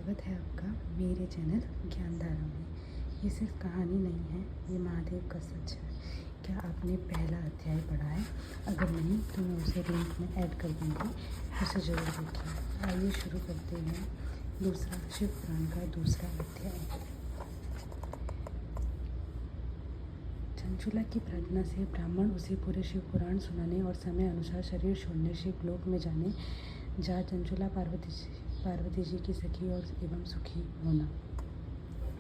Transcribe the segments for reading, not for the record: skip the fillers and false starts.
स्वागत है आपका मेरे चैनल ज्ञानधारा में। ये सिर्फ कहानी नहीं है, ये महादेव का सच है। क्या आपने पहला अध्याय पढ़ा है? अगर नहीं तो मैं उसे लिंक में ऐड कर दूँगी, उसे ज़रूर देखिए। आइए शुरू करते हैं दूसरा शिव पुराण का दूसरा अध्याय। चंचुला की प्रार्थना से ब्राह्मण उसे पूरे शिव पुराण सुनाने और समय अनुसार शरीर छोड़ने शिवलोक में जाने जा चंचुला पार्वती जी की सखी और एवं सुखी होना।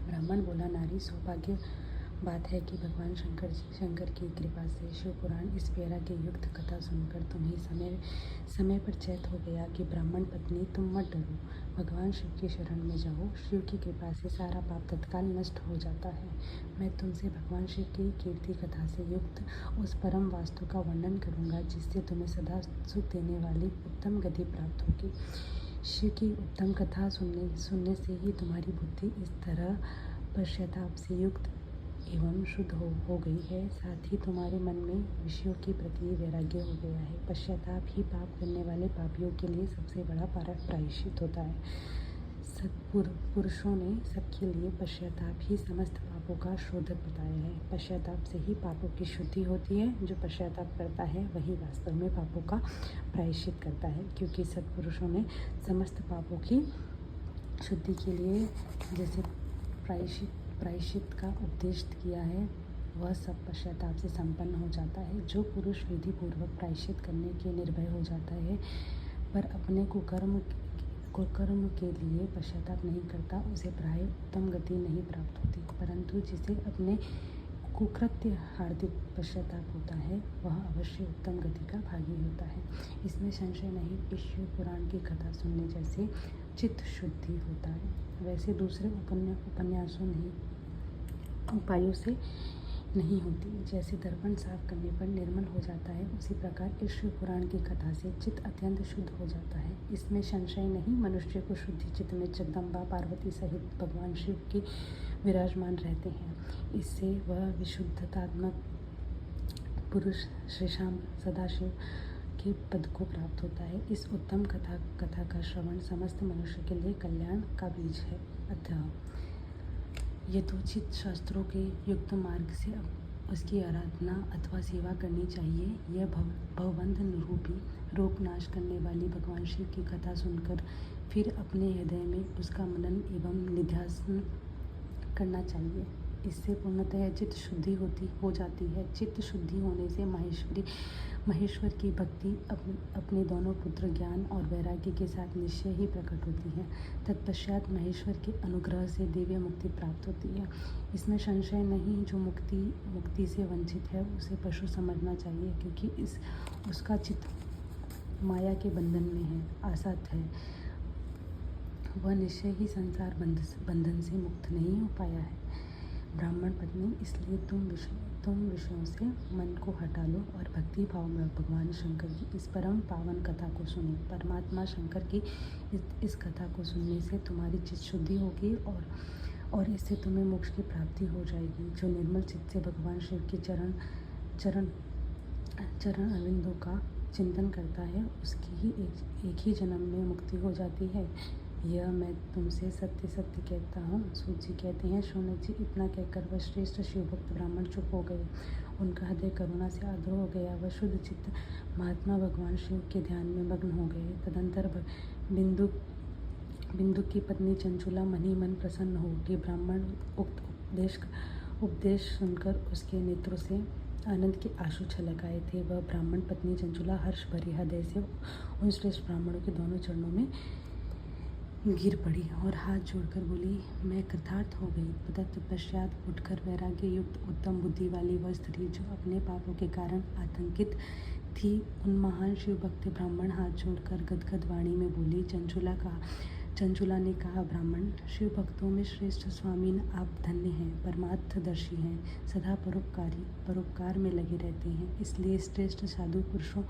ब्राह्मण बोला, नारी सौभाग्य बात है कि भगवान शंकर की कृपा से शिव पुराण इस प्यारा के युक्त कथा सुनकर तुम्हें समय पर चैत हो गया कि ब्राह्मण पत्नी तुम मत डरो, भगवान शिव की शरण में जाओ। शिव की कृपा से सारा पाप तत्काल नष्ट हो जाता है। मैं तुमसे भगवान शिव की कीर्ति कथा से युक्त उस परम वास्तु का वर्णन करूँगा जिससे तुम्हें सदा सुख देने वाली उत्तम गति प्राप्त होगी। शिव की उत्तम कथा सुनने से ही तुम्हारी बुद्धि इस तरह पश्चाताप से युक्त एवं शुद्ध हो गई है, साथ ही तुम्हारे मन में विषयों के प्रति वैराग्य हो गया है। पश्चाताप ही पाप करने वाले पापियों के लिए सबसे बड़ा प्रायश्चित होता है। पुरुषों ने सबके लिए पश्चाताप ही समस्त पापों का शोधक बताया है। पश्चाताप से ही पापों की शुद्धि होती है। जो पश्चाताप करता है वही वास्तव में पापों का प्रायश्चित करता है, क्योंकि सत्पुरुषों ने समस्त पापों की शुद्धि के लिए जैसे प्रायश्चित का उपदेश किया है, वह सब पश्चाताप से संपन्न हो जाता है। जो पुरुष विधि पूर्वक प्रायश्चित करने के निर्भय हो जाता है पर अपने कुकर्म के लिए पश्चाताप नहीं करता, उसे प्राय उत्तम गति नहीं प्राप्त होती। परंतु जिसे अपने कुकृत्य हार्दिक पश्चाताप होता है, वह अवश्य उत्तम गति का भागी होता है। इसमें संशय नहीं कि शिव पुराण की कथा सुनने जैसे चित्त शुद्धि होता है, वैसे दूसरे उपन्यासों उपायों से नहीं होती। जैसे दर्पण साफ करने पर निर्मल हो जाता है, उसी प्रकार इस शिव पुराण की कथा से चित्त अत्यंत शुद्ध हो जाता है। इसमें संशय नहीं, मनुष्य को शुद्धि चित्त में जगदम्बा पार्वती सहित भगवान शिव की विराजमान रहते हैं। इससे वह विशुद्धतात्मक पुरुष श्रीशाम सदाशिव के पद को प्राप्त होता है। इस उत्तम कथा का श्रवण समस्त मनुष्य के लिए कल्याण का बीज है। अतः यथोचित शास्त्रों के युक्त मार्ग से उसकी आराधना अथवा सेवा करनी चाहिए। यह भवबंध रूपी रोग नाश करने वाली भगवान शिव की कथा सुनकर फिर अपने हृदय में उसका मनन एवं निध्यासन करना चाहिए। इससे पूर्णतः चित्त शुद्धि हो जाती है। चित्त शुद्धि होने से महेश्वर की भक्ति अपने दोनों पुत्र ज्ञान और वैराग्य के साथ निश्चय ही प्रकट होती है। तत्पश्चात महेश्वर के अनुग्रह से दिव्य मुक्ति प्राप्त होती है। इसमें संशय नहीं, जो मुक्ति से वंचित है उसे पशु समझना चाहिए, क्योंकि उसका चित्त माया के बंधन में है, आसक्त है। वह निश्चय ही संसार बंधन से मुक्त नहीं हो पाया है। ब्राह्मण पत्नी, इसलिए तुम विषयों से मन को हटा लो और भक्ति भाव में भगवान शंकर की इस परम पावन कथा को सुनो। परमात्मा शंकर की इस कथा को सुनने से तुम्हारी चित्त शुद्धि होगी और इससे तुम्हें मोक्ष की प्राप्ति हो जाएगी। जो निर्मल चित्त से भगवान शिव के चरण अरविंदों का चिंतन करता है, उसकी ही एक ही जन्म में मुक्ति हो जाती है। यह मैं तुमसे सत्य सत्य कहता हूँ। सूत जी कहते हैं, शौनक जी इतना कहकर वह श्रेष्ठ शिवभक्त ब्राह्मण चुप हो गए। उनका हृदय करुणा से आर्द्र हो गया। वह शुद्ध चित्त महात्मा भगवान शिव के ध्यान में मग्न हो गए। तदंतर बिंदु की पत्नी चंचुला मन ही मन प्रसन्न हो उठी। ब्राह्मण उक्त उपदेश सुनकर उसके नेत्रों से आनंद के आंसू छलक आए थे। वह ब्राह्मण पत्नी चंचुला हर्ष भरे हृदय से उन श्रेष्ठ ब्राह्मणों के दोनों चरणों में गिर पड़ी और हाथ जोड़कर बोली, मैं कृतार्थ हो गई। तत्पश्चात उठकर वैराग्य युक्त उत्तम बुद्धि वाली वह स्त्री, जो अपने पापों के कारण आतंकित थी, उन महान शिव भक्त ब्राह्मण हाथ जोड़कर गदगद वाणी में बोली। चंचुला ने कहा, ब्राह्मण, शिव भक्तों में श्रेष्ठ स्वामीन आप धन्य हैं, परमार्थदर्शी हैं, सदा परोपकार में लगे रहते हैं, इसलिए श्रेष्ठ साधु पुरुषों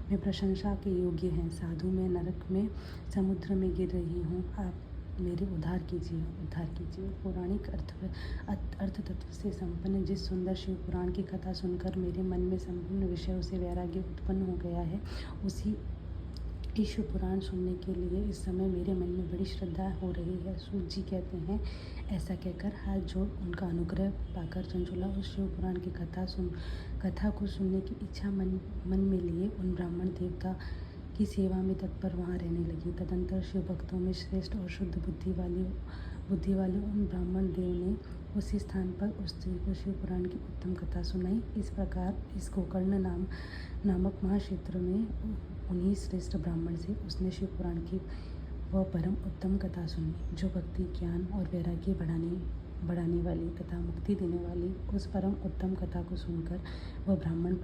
में प्रशंसा के योग्य हैं। साधु मैं नरक में समुद्र में गिर रही हूँ, आप मेरे उद्धार कीजिए। पौराणिक अर्थ तत्व से संपन्न जिस सुंदर शिव पुराण की कथा सुनकर मेरे मन में संपूर्ण विषयों से वैराग्य उत्पन्न हो गया है, कि शिव पुराण सुनने के लिए इस समय मेरे मन में बड़ी श्रद्धा हो रही है। सूत जी कहते हैं, ऐसा कहकर हाथ जोड़ उनका अनुग्रह पाकर चंचुला उस शिव पुराण की कथा को सुनने की इच्छा मन में लिए उन ब्राह्मण देवता की सेवा में तत्पर वहाँ रहने लगी। तदंतर शिव भक्तों में श्रेष्ठ और शुद्ध बुद्धि वाले उन ब्राह्मण देव ने उसी स्थान पर उस स्त्री को शिव पुराण की उत्तम कथा सुनाई। इस प्रकार इस गोकर्ण नामक महाक्षेत्र में उन्हीं श्रेष्ठ ब्राह्मण से उसने शिव पुराण की वह परम उत्तम कथा सुनी, जो भक्ति, ज्ञान और वैराग्य बढ़ाने वाली तथा मुक्ति देने वाली। उस परम उत्तम कथा को सुनकर वह ब्राह्मण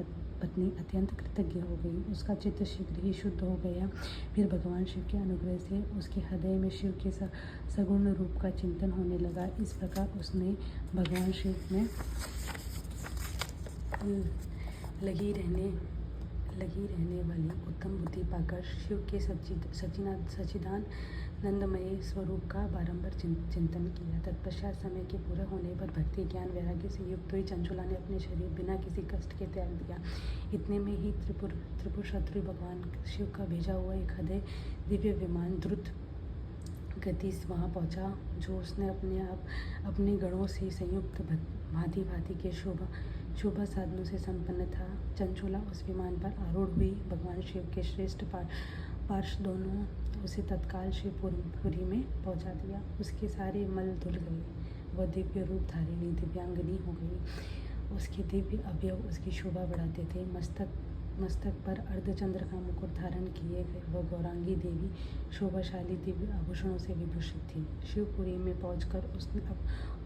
पत्नी अत्यंत कृतज्ञ हो गई। उसका चित्त शीघ्र ही शुद्ध हो गया। फिर भगवान शिव के अनुग्रह से उसके हृदय में शिव के सगुण रूप का चिंतन होने लगा। इस प्रकार उसने भगवान शिव में लगी रहने वाली उत्तम बुद्धि पाकर शिव के सच्चिदानंदमय स्वरूप का बारंबार चिंतन किया। तत्पश्चात समय के पूरा होने पर भक्ति, ज्ञान, वैराग्य से युक्त हुई चंचुला ने अपने शरीर बिना किसी कष्ट के त्याग दिया। इतने में ही त्रिपुर शत्रु भगवान शिव का भेजा हुआ एक हृदय दिव्य विमान द्रुत गति से वहाँ पहुँचा, जो उसने अपने गणों से संयुक्त भांति भांति के शोभा साधनों से संपन्न था। चंचुला उस विमान पर आरूढ़ हुई। भगवान शिव के श्रेष्ठ पार्षद दोनों उसे तत्काल शिवपुरी में पहुंचा दिया। उसके सारे मल धुल गए। वह दिव्य रूप धारिणी दिव्यांगनी हो गई। उसके दिव्य अवयव उसकी शोभा बढ़ाते थे। मस्तक पर अर्धचंद्र का मुकुट धारण किए गए वह गौरांगी देवी शोभाशाली दिव्य आभूषणों से विभूषित थी। शिवपुरी में पहुंचकर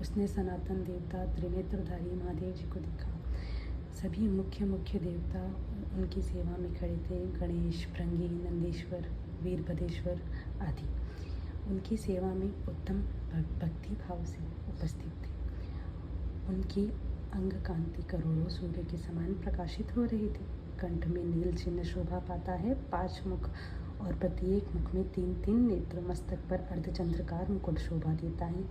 उसने सनातन देवता त्रिनेत्रधारी महादेव जी को देखा। सभी मुख्य देवता उनकी सेवा में खड़े थे। गणेश, भृंगी, नंदीश्वर, वीरभद्रेश्वर आदि उनकी सेवा में उत्तम भक्ति भाव से उपस्थित थे। उनकी अंग कांति करोड़ों सूर्य के समान प्रकाशित हो रही थी। कंठ में नील चिन्ह शोभा पाता है। 5 मुख और प्रत्येक मुख में 3 नेत्र। मस्तक पर अर्धचंद्रकार मुकुट शोभा देता है।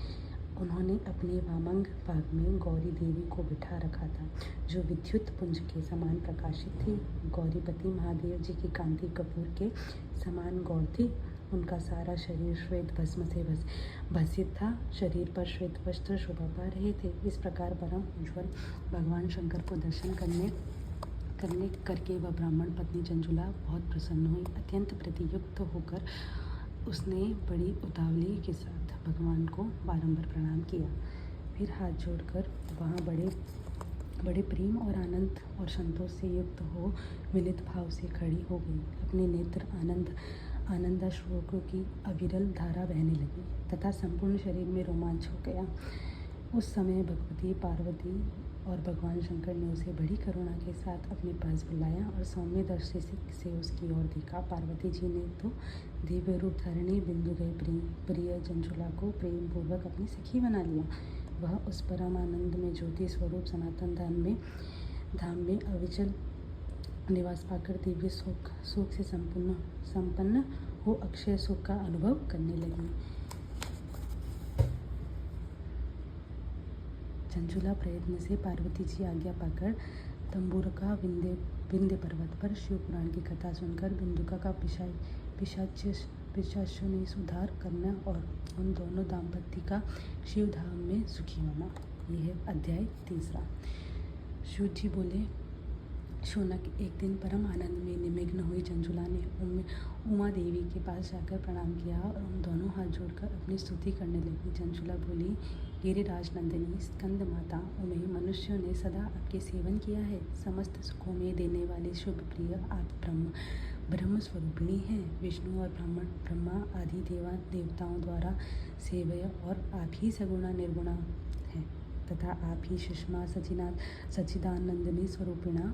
उन्होंने अपने वामंग भाग में गौरी देवी को बिठा रखा था, जो विद्युत पुंज के समान प्रकाशित थी। गौरीपति महादेव जी की कांति कपूर के समान गौर थी। उनका सारा शरीर श्वेत भस्म से भसित था। शरीर पर श्वेत वस्त्र शोभा पा रहे थे। इस प्रकार परम उज्ज्वल भगवान शंकर को दर्शन करके वह ब्राह्मण पत्नी चंचुला बहुत प्रसन्न हुई। अत्यंत प्रतियुक्त होकर उसने बड़ी उतावली के साथ भगवान को बारंबार प्रणाम किया। फिर हाथ जोड़कर वहाँ बड़े प्रेम और आनंद और संतोष से युक्त हो मिलित भाव से खड़ी हो गई। अपने नेत्र आनंदाश्रुओं की अविरल धारा बहने लगी तथा संपूर्ण शरीर में रोमांच हो गया। उस समय भगवती पार्वती और भगवान शंकर ने उसे बड़ी करुणा के साथ अपने पास बुलाया और सौम्य दृष्टि से उसकी ओर देखा। पार्वती जी ने तो दिव्य रूप धारिणी बिंदु गए प्रिय चंचुला को प्रेम पूर्वक अपनी सखी बना लिया। वह उस परम आनंद में ज्योति स्वरूप सनातन धाम में अविचल निवास पाकर दिव्य सुख से संपन्न हो अक्षय सुख का अनुभव करने लगी। चंचुला प्रयत्न से पार्वती जी आज्ञा पाकर तंबूरका विंध्य पर्वत पर शिव पुराण की कथा सुनकर बिंदुका का पिशाचों ने सुधार करना और उन दोनों दाम्पत्य का शिव धाम में सुखी होना। यह है अध्याय 3। शिव जी बोले, शौनक, एक दिन परम आनंद में निमग्न हुई चंचुला ने उमा देवी के पास जाकर प्रणाम किया और उन दोनों हाथ जोड़कर अपनी स्तुति करने लगी। चंचुला बोली, गिरिराज नंदिनी स्कंद माता उमे, मनुष्यों ने सदा आपके सेवन किया है। समस्त सुखों में देने वाले शुभ प्रिय आप ब्रह्म स्वरूपिणी हैं। विष्णु और ब्रह्मा आदि देवताओं द्वारा सेव्य और आप ही सगुणा निर्गुणा हैं तथा आप ही सुषमा सच्चिदानंदिनी स्वरूपिणा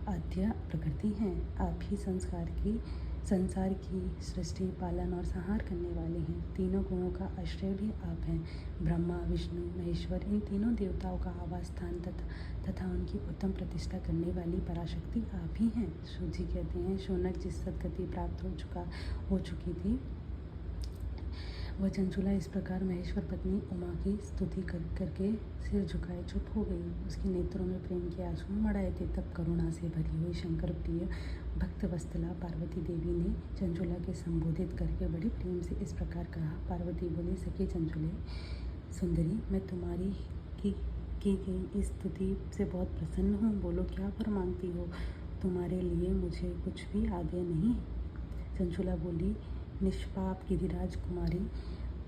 आद्य प्रकृति हैं। आप ही संसार की सृष्टि, पालन और संहार करने वाले हैं। तीनों गुणों का आश्रय भी आप हैं। ब्रह्मा, विष्णु, महेश्वर इन तीनों देवताओं का आवास स्थान तथा उनकी उत्तम प्रतिष्ठा करने वाली पराशक्ति आप ही हैं। सूत जी कहते हैं, शौनक जिस सदगति प्राप्त हो चुकी थी वह चंचुला इस प्रकार महेश्वर पत्नी उमा की स्तुति करके सिर झुकाए चुप हो गई। उसके नेत्रों में प्रेम के आंसू मढ़ाए थे। तब करुणा से भरी हुई शंकर प्रिय भक्त वत्सला पार्वती देवी ने चंचुला के संबोधित करके बड़े प्रेम से इस प्रकार कहा। पार्वती बोली, सखी चंचुले सुंदरी, मैं तुम्हारी की गई इस स्तुति से बहुत प्रसन्न हूँ। बोलो क्या वर मांगती हो? तुम्हारे लिए मुझे कुछ भी आदेय नहीं। चंचुला बोली, निष्पाप गिरिराज कुमारी,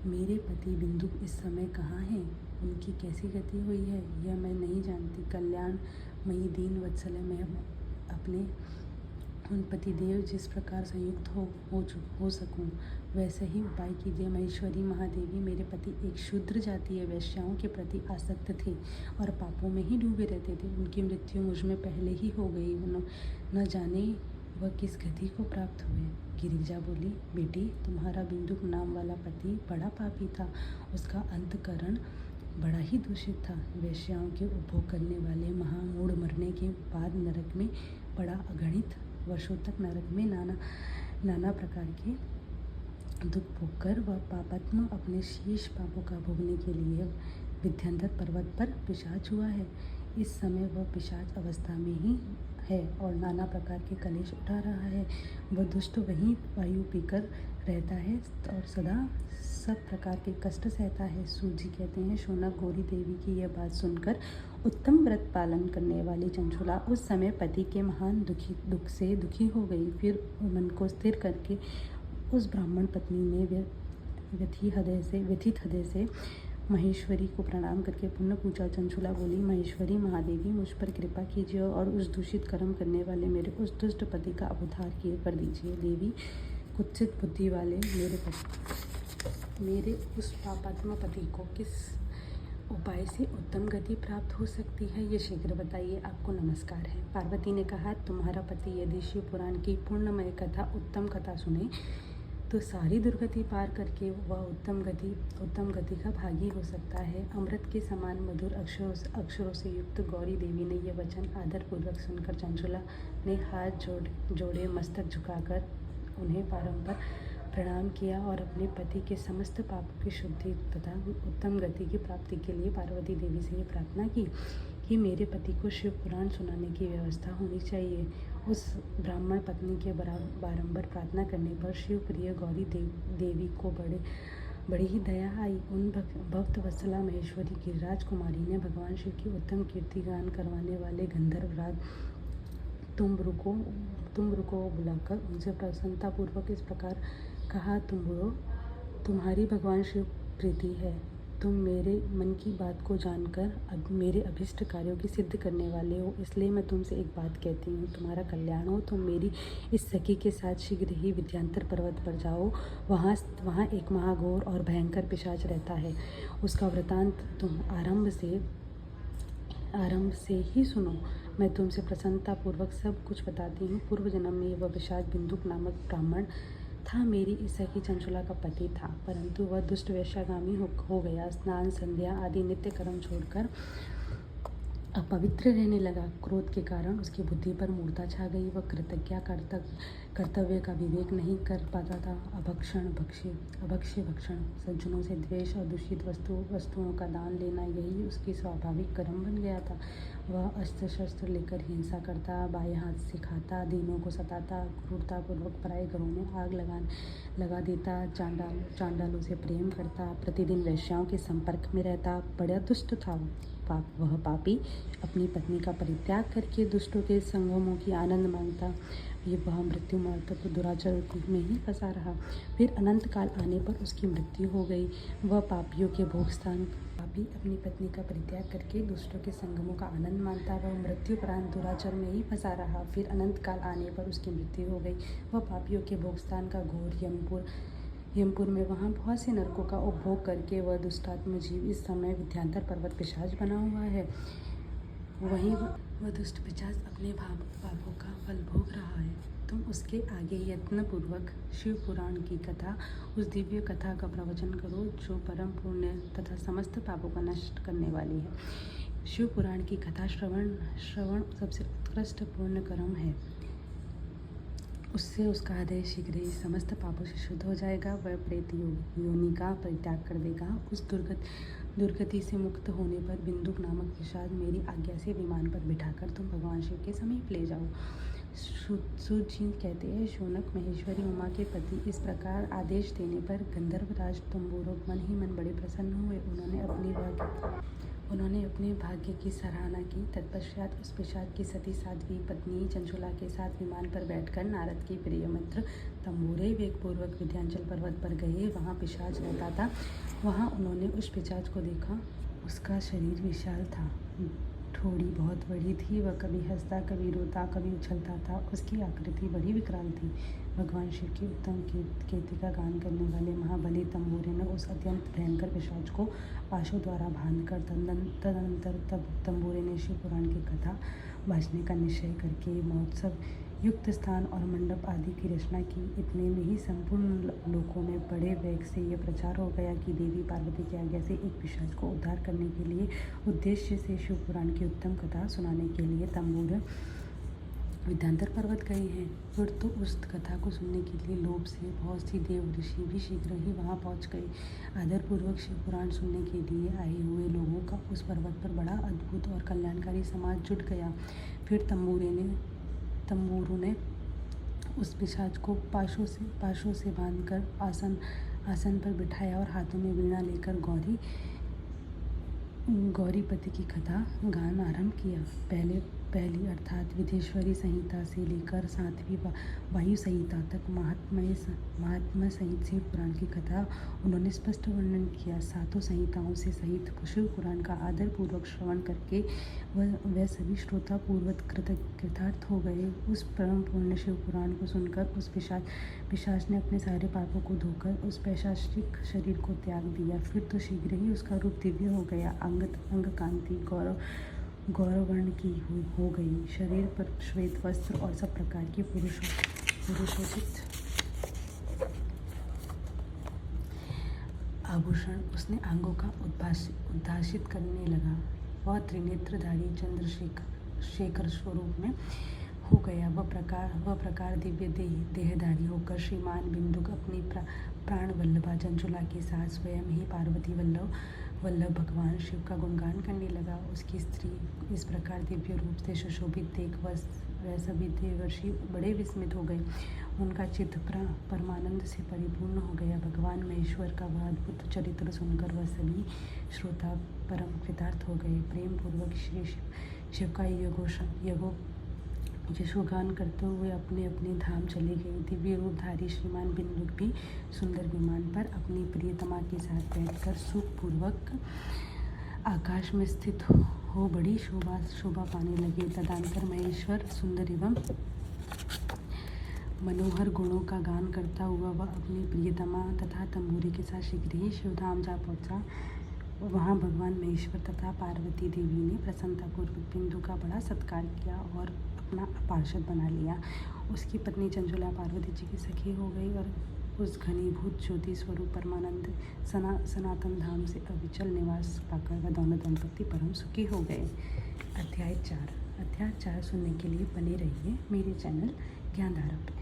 मेरे पति बिंदु इस समय कहाँ हैं? उनकी कैसी गति हुई है यह मैं नहीं जानती। कल्याणमयी दीन वत्सल, मैं अपने उन पतिदेव जिस प्रकार संयुक्त हो सकूं वैसा ही उपाय कीजिए। महेश्वरी महादेवी, मेरे पति एक शूद्र जातीय वैश्याओं के प्रति आसक्त थे और पापों में ही डूबे रहते थे। उनकी मृत्यु मुझ में पहले ही हो गई। न जाने वह किस गति को प्राप्त हुए। गिरिजा बोली, बेटी, तुम्हारा बिंदुक नाम वाला पति बड़ा पापी था। उसका अंतकरण बड़ा ही दूषित था। वेश्याओं के उपभोग करने वाले महामूढ़ मरने के बाद नरक में बड़ा अगणित वर्षों तक नरक में नाना प्रकार के दुख भोगकर वह पापात्मा अपने शेष पापों का भोगने के लिए विंध्याचल पर्वत पर पिशाच हुआ है। इस समय वह पिशाच अवस्था में ही है और नाना प्रकार के कलेश उठा रहा है। वह दुष्ट वहीं वायु पीकर रहता है और सदा सब प्रकार के कष्ट सहता है। सूजी कहते हैं, शौनक गौरी देवी की यह बात सुनकर उत्तम व्रत पालन करने वाली चंचुला उस समय पति के महान दुख से दुखी हो गई। फिर मन को स्थिर करके उस ब्राह्मण पत्नी ने व्यथित हृदय से महेश्वरी को प्रणाम करके पुनः पूछा। चंचुला बोली, महेश्वरी महादेवी, मुझ पर कृपा कीजिए और उस दूषित कर्म करने वाले मेरे उस दुष्ट पति का उद्धार कर दीजिए। देवी, कुत्सित बुद्धि वाले मेरे उस पापात्मा पति को किस उपाय से उत्तम गति प्राप्त हो सकती है, ये शीघ्र बताइए। आपको नमस्कार है। पार्वती ने कहा, तुम्हारा पति यदि शिव पुराण की पूर्णमय कथा, उत्तम कथा सुने तो सारी दुर्गति पार करके वह उत्तम गति का भागी हो सकता है। अमृत के समान मधुर अक्षरों से युक्त गौरी देवी ने यह वचन आदरपूर्वक सुनकर चंचुला ने हाथ जोड़े मस्तक झुकाकर उन्हें बारंबार प्रणाम किया और अपने पति के समस्त पापों की शुद्धि तथा उत्तम गति की प्राप्ति के लिए पार्वती देवी से ये प्रार्थना की कि मेरे पति को शिव पुराण सुनाने की व्यवस्था होनी चाहिए। उस ब्राह्मण पत्नी के बारंबार प्रार्थना करने पर शिव प्रिय गौरी देवी को बड़ी ही दया आई। उन भक्त वत्सला महेश्वरी गिरिराज कुमारी ने भगवान शिव की उत्तम कीर्ति गान करवाने वाले गंधर्वराज तुम्ब्र को बुलाकर उनसे प्रसन्नतापूर्वक इस प्रकार कहा, तुम्हारी भगवान शिव प्रीति है। तुम मेरे मन की बात को जानकर अब मेरे अभिष्ट कार्यों की सिद्ध करने वाले हो, इसलिए मैं तुमसे एक बात कहती हूँ, तुम्हारा कल्याण हो। तुम मेरी इस सखी के साथ शीघ्र ही विंध्याचल पर्वत पर जाओ। वहाँ एक महाघोर और भयंकर पिशाच रहता है। उसका वृतांत तुम आरंभ से ही सुनो। मैं तुमसे प्रसन्नतापूर्वक सब कुछ बताती हूँ। पूर्व जन्म में वह पिशाच बिंदुक नामक ब्राह्मण था, मेरी इस सखी चंचुला का पति था, परंतु वह दुष्ट वेश्यागामी हो गया। स्नान संध्या आदि नित्य कर्म छोड़कर अपवित्र रहने लगा। क्रोध के कारण उसकी बुद्धि पर मूर्छा छा गई। वह कर्तव्य का विवेक नहीं कर पाता था। अभक्ष्य भक्षण, सज्जनों से द्वेष और दूषित वस्तुओं का दान लेना, यही उसकी स्वाभाविक कर्म बन गया था। वह अस्त्र शस्त्र लेकर हिंसा करता, बाएं हाथ से खाता, दीनों को सताता, क्रूरतापूर्वक पराये घरों में आग लगा देता, चांडालों से प्रेम करता, प्रतिदिन वेश्याओं के संपर्क में रहता। बड़ा दुष्ट था वह पापी अपनी पत्नी का परित्याग करके दुष्टों के संगमों की आनंद मांगता। वह मृत्यु मार्ग तक दुराचार में ही फंसा रहा। फिर अनंत काल आने पर उसकी मृत्यु हो गई। वह पापियों के भोगस्थान पापी अपनी पत्नी का परित्याग करके दुष्टों के संगमों का आनंद मानता। वह मृत्युपरांत दुराचार में ही फंसा रहा। फिर अनंत काल आने पर उसकी मृत्यु हो गई। वह पापियों के भोगस्थान का घोर यमपुर में वहाँ बहुत से नरकों का उपभोग करके वह दुष्टात्म जीव इस समय विंध्याचल पर्वत पिशाच बना हुआ है। वहीं वह दुष्ट पिशाच अपने पापों का फल भोग रहा है। तुम उसके आगे यत्नपूर्वक शिव पुराण की कथा, उस दिव्य कथा का प्रवचन करो जो परम पुण्य तथा समस्त पापों का नष्ट करने वाली है। शिव पुराण की कथा श्रवण सबसे उत्कृष्ट पुण्य कर्म है। उससे उसका हृदय शीघ्र ही समस्त पापों से शुद्ध हो जाएगा। वह प्रेत योनि का परित्याग कर देगा। उस दुर्गति से मुक्त होने पर बिंदुक नामक पिशाच मेरी आज्ञा से विमान पर बिठाकर तुम भगवान शिव के समीप ले जाओ। सूत जी कहते हैं, शौनक महेश्वरी उमा के पति इस प्रकार आदेश देने पर गंधर्वराज तंबूरो मन ही मन बड़े प्रसन्न हुए। उन्होंने अपने भाग्य की सराहना की। तत्पश्चात उस पिशाच की सती साध्वी पत्नी चंचुला के साथ विमान पर बैठकर नारद के प्रिय मित्र तंबूरे वेगपूर्वक विंध्याचल पर्वत पर गए। वहाँ पिशाच रहता था। वहाँ उन्होंने उस पिशाच को देखा। उसका शरीर विशाल था, ठोड़ी बहुत बड़ी थी। वह कभी हंसता, कभी रोता, कभी उछलता था। उसकी आकृति बड़ी विकराल थी। भगवान शिव की उत्तम कीर्ति का गान करने वाले महाबली तंबूरे ने उस अत्यंत भयंकर पिशाच को पाशों द्वारा बांधकर तदनंतर तंबूरे ने शिव पुराण की कथा भाषने का निश्चय करके महोत्सव युक्त स्थान और मंडप आदि की रचना की। इतने में ही संपूर्ण लोकों में बड़े वेग से यह प्रचार हो गया कि देवी पार्वती की आज्ञा से एक पिशाच को उद्धार करने के लिए उद्देश्य से शिव पुराण की उत्तम कथा सुनाने के लिए तंबूरे विंध्याचल पर्वत गए हैं। फिर तो उस कथा को सुनने के लिए लोभ से बहुत सी देव ऋषि भी शीघ्र ही वहां पहुंच गए। आदरपूर्वक शिव पुराण सुनने के लिए आए हुए लोगों का उस पर्वत पर बड़ा अद्भुत और कल्याणकारी समाज जुट गया। फिर तंबूरों ने उस पिशाच को पाशों से बांधकर आसन पर बिठाया और हाथों में वीणा लेकर गौरीपति की कथा गान आरंभ किया। पहली अर्थात विदेश्वरी संहिता से लेकर 7वीं वायु संहिता तक महात्म्य सहित शिव पुराण की कथा उन्होंने स्पष्ट वर्णन किया। 7 संहिताओं से सहित शिव पुराण का आदर पूर्वक श्रवण करके वह सभी श्रोता पूर्वक कृतार्थ हो गए। उस परम पूर्ण शिव पुराण को सुनकर उस पिशाच ने अपने सारे पापों को धोकर उस पैशाचिक शरीर को त्याग दिया। फिर तो शीघ्र ही उसका रूप दिव्य हो गया। अंग कांति गौरवर्ण की हो गई। शरीर पर श्वेत वस्त्र और सब प्रकार की पुरुषोचित आभूषण उसने अंगों का उद्भासित करने लगा। वह त्रिनेत्रधारी चंद्रशेखर स्वरूप में हो गया। वह प्रकार दिव्य देहधारी होकर श्रीमान बिंदुक अपनी प्राण वल्लभा चंचुला के साथ स्वयं ही पार्वती वल्लभ भगवान शिव का गुणगान करने लगा। उसकी स्त्री इस प्रकार दिव्य रूप से सुशोभित देख वह सभी देवर्षि बड़े विस्मित हो गए। उनका चित्त परमानंद से परिपूर्ण हो गया। भगवान महेश्वर का वह अद्भुत चरित्र सुनकर वह सभी श्रोता परम कृतार्थ हो गए। प्रेम पूर्वक श्री शिव का यशोगान करते हुए अपने अपने धाम चले गए। दिव्य रूपधारी श्रीमान बिंदुक भी सुंदर विमान पर अपनी प्रियतमा के साथ बैठकर सुखपूर्वक आकाश में स्थित हो बड़ी शोभा पाने लगे। तदंतर महेश्वर सुंदर एवं मनोहर गुणों का गान करता हुआ वह अपनी प्रियतमा तथा तंबूरी के साथ शीघ्र ही शिवधाम जा पहुंचा। वहाँ भगवान महेश्वर तथा पार्वती देवी ने प्रसन्नतापूर्वक बिंदु का बड़ा सत्कार किया और अपना पार्षद बना लिया। उसकी पत्नी चंचुला पार्वती जी की सखी हो गई और उस घनीभूत ज्योति स्वरूप परमानंद सनातन धाम से अविचल निवास पाकर वह दोनों दंपति परम सुखी हो गए। अध्याय 4 सुनने के लिए बने रहिए मेरे चैनल ज्ञानधारा पे।